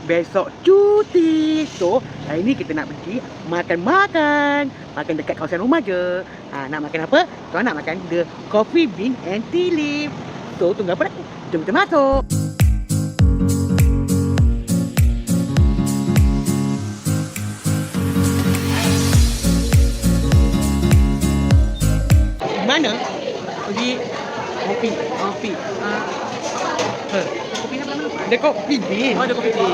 besok cuti. So, hari ni kita nak pergi makan-makan. Makan dekat kawasan rumah je. Nak makan apa? Tuan nak makan The Coffee Bean and Tea Leaf. So, tunggu apa lagi? Jom kita masuk. Mana? Pergi kopi. Kopi apa nama? The Coffee Bean. Oh, The Coffee Bean.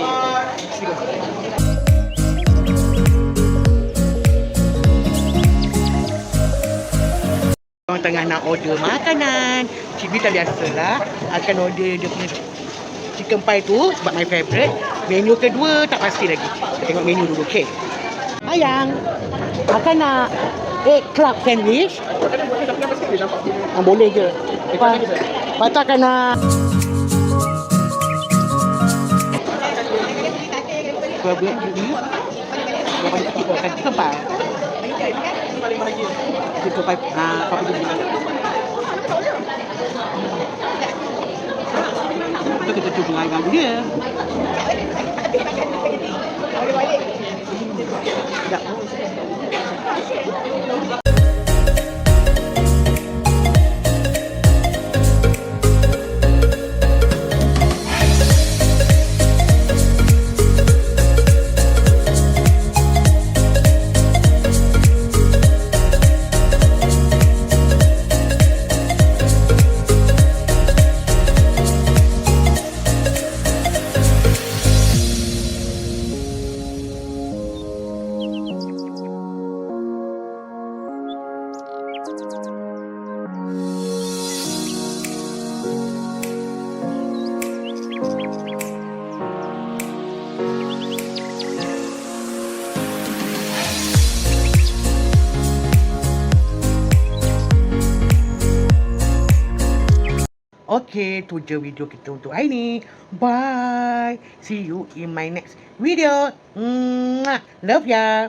Orang tengah nak order makanan. Cik Bita biasalah akan order dia punya chicken pie tu sebab my favourite. Menu kedua tak pasti lagi. Kita tengok menu dulu, okey. Ayang, akan nak egg club sandwich? Boleh je. Lepas tu akan nak buat ini. Yang paling kecil kan chicken pie. Chicken pie, apa tu bilang? Itu kita cuba dengan dia. Sekejap. Okay, tu je video kita untuk hari ni. Bye. See you in my next video. Love ya.